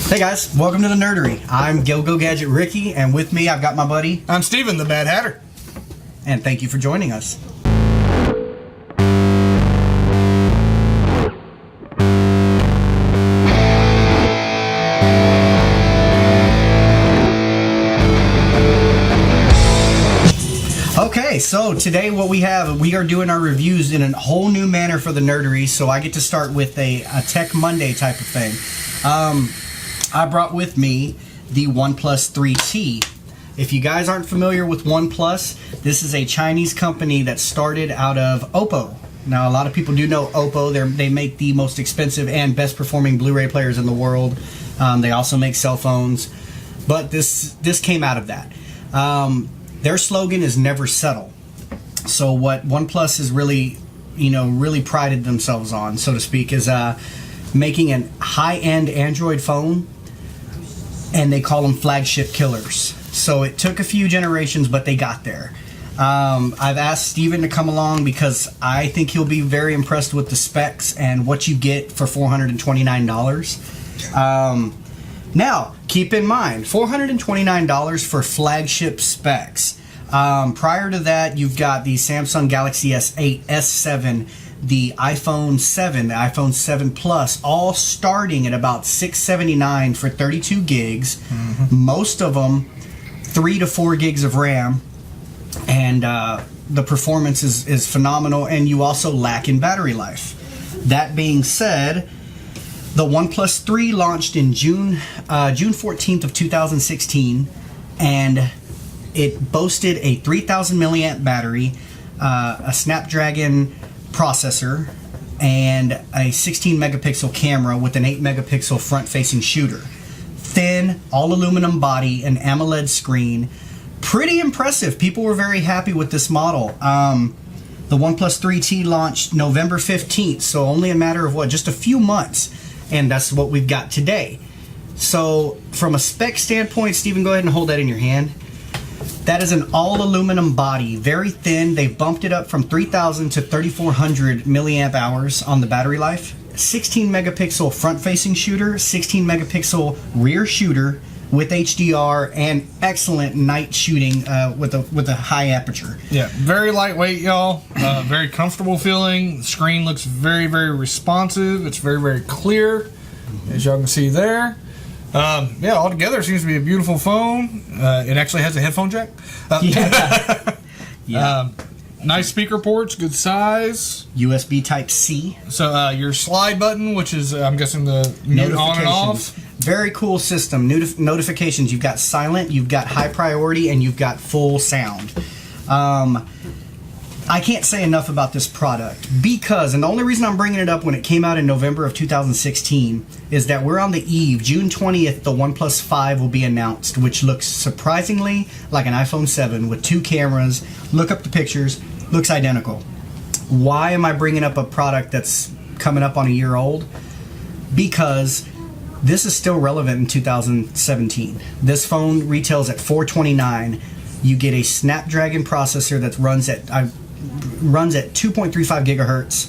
Hey guys, welcome to the Nerdery. I'm Gogo Gadget Ricky, and with me I've got my buddy. I'm Steven, the Mad Hatter. And thank you for joining us. Okay, so today what we are doing our reviews in a whole new manner for the Nerdery, so I get to start with a Tech Monday type of thing. I brought with me the OnePlus3t. If you guys aren't familiar with OnePlus, this is a Chinese company that started out of Oppo. Now, a lot of people do know Oppo. They make the most expensive and best performing Blu-ray players in the world. They also make cell phones, but this came out of that. Their slogan is never settle. So what OnePlus is really prided themselves on, so to speak, is making a high-end Android phone, and they call them flagship killers. So it took a few generations, but they got there. I've asked Steven to come along because I think he'll be very impressed with the specs and what you get for $429. Now, keep in mind, $429 for flagship specs. Prior to that, you've got the Samsung Galaxy S8, S7, the iPhone 7, the iPhone 7 Plus, all starting at about $679 for 32 gigs. Mm-hmm. Most of them 3 to 4 gigs of RAM, and the performance is phenomenal, and you also lack in battery life. That being said, the OnePlus 3 launched in June 14th of 2016, and it boasted a 3,000 milliamp battery, a Snapdragon processor, and a 16 megapixel camera with an 8 megapixel front facing shooter. Thin, all aluminum body, an AMOLED screen. Pretty impressive. People were very happy with this model. The OnePlus 3T launched November 15th, so only a matter of just a few months, and that's what we've got today. So from a spec standpoint, Steven, go ahead and hold that in your hand. That is an all aluminum body, very thin. They've bumped it up from 3,000 to 3,400 milliamp hours on the battery life. 16 megapixel front facing shooter, 16 megapixel rear shooter with HDR, and excellent night shooting with a high aperture. Yeah, very lightweight, y'all. Very comfortable feeling. The screen looks very, very responsive. It's very, very clear, as y'all can see there. Yeah, altogether it seems to be a beautiful phone. It actually has a headphone jack. Yeah. Nice speaker ports, good size. USB Type-C. So your slide button, which is, I'm guessing, the mute on and off. Very cool system. Notifications. You've got silent, you've got high priority, and you've got full sound. I can't say enough about this product because, and the only reason I'm bringing it up when it came out in November of 2016 is that we're on the eve. June 20th, the OnePlus 5 will be announced, which looks surprisingly like an iPhone 7 with 2 cameras. Look up the pictures. Looks identical. Why am I bringing up a product that's coming up on a year old? Because this is still relevant in 2017. This phone retails at $429. You get a Snapdragon processor that runs at 2.35 gigahertz,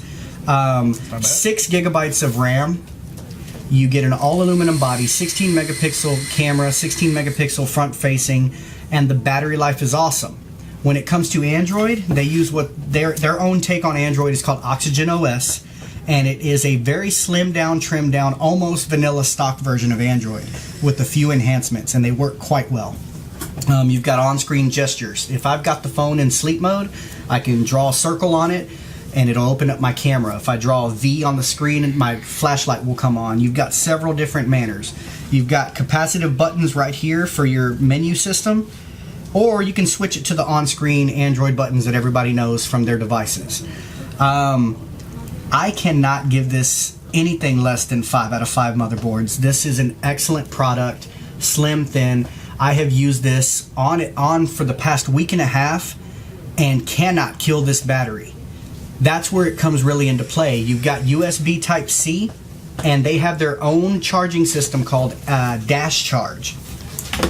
6 gigabytes of RAM. You get an all aluminum body, 16 megapixel camera, 16 megapixel front facing, and the battery life is awesome. When it comes to Android, they use what their own take on Android is called Oxygen OS, and it is a very slimmed down, trimmed down, almost vanilla stock version of Android with a few enhancements, and they work quite well. You've got on-screen gestures. If I've got the phone in sleep mode, I can draw a circle on it and it'll open up my camera. If I draw a V on the screen, my flashlight will come on. You've got several different manners. You've got capacitive buttons right here for your menu system, or you can switch it to the on-screen Android buttons that everybody knows from their devices. I cannot give this anything less than 5 out of 5 motherboards. This is an excellent product, slim, thin. I have used this on for the past week and a half and cannot kill this battery. That's where it comes really into play. You've got USB Type-C, and they have their own charging system called Dash Charge.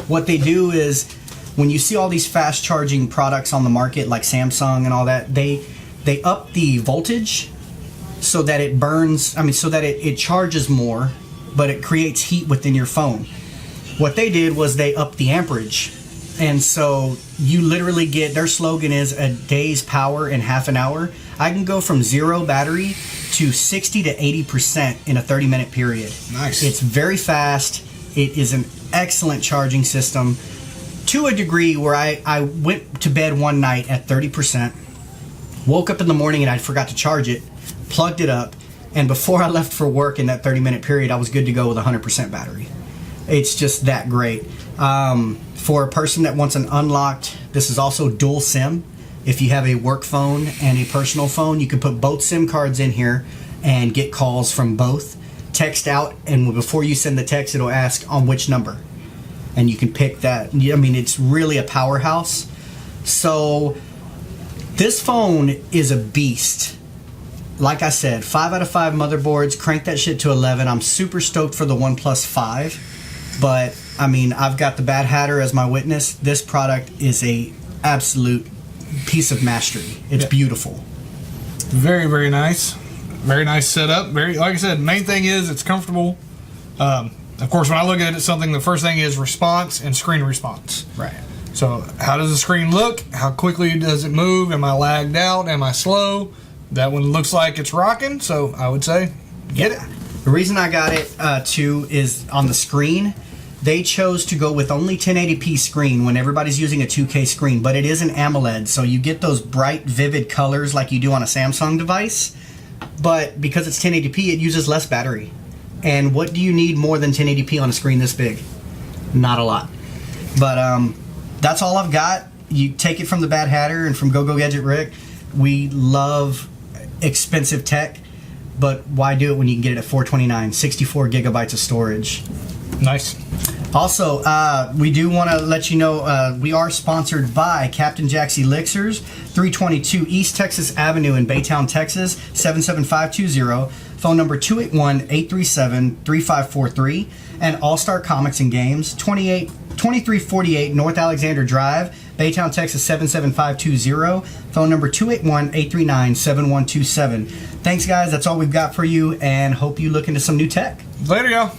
What they do is, when you see all these fast charging products on the market like Samsung and all that, they up the voltage so that it burns, so that it charges more but it creates heat within your phone. What they did was they upped the amperage. And so you literally get, their slogan is a day's power in half an hour. I can go from 0 battery to 60 to 80% in a 30-minute period. Nice. It's very fast. It is an excellent charging system to a degree where I went to bed one night at 30%, woke up in the morning and I forgot to charge it, plugged it up, and before I left for work in that 30-minute period, I was good to go with 100% battery. It's just that great. For a person that wants an unlocked, this is also dual SIM. If you have a work phone and a personal phone, you can put both SIM cards in here and get calls from both. Text out, and before you send the text, it'll ask on which number. And you can pick that. I mean, it's really a powerhouse. So this phone is a beast. Like I said, 5 out of 5 motherboards, crank that shit to 11. I'm super stoked for the OnePlus 5. But, I mean, I've got the Bad Hatter as my witness. This product is a absolute piece of mastery. It's beautiful. Very, very nice. Very nice setup. Very, like I said, main thing is it's comfortable. Of course, when I look at it, something, the first thing is response and screen response. Right. So how does the screen look? How quickly does it move? Am I lagged out? Am I slow? That one looks like it's rocking, so I would say get it. The reason I got it too is on the screen. They chose to go with only 1080p screen when everybody's using a 2K screen, but it is an AMOLED, so you get those bright, vivid colors like you do on a Samsung device. But because it's 1080p, it uses less battery. And what do you need more than 1080p on a screen this big? Not a lot. But that's all I've got. You take it from the Bad Hatter and from Gogo Gadget Rick. We love expensive tech, but why do it when you can get it at $429, 64 gigabytes of storage? Nice. Also, we do want to let you know we are sponsored by Captain Jack's Elixirs, 322 East Texas Avenue in Baytown, Texas, 77520. Phone number 281-837-3543. And All-Star Comics and Games, 2348 North Alexander Drive, Baytown, Texas, 77520. Phone number 281-839-7127. Thanks, guys. That's all we've got for you, and hope you look into some new tech. Later, y'all.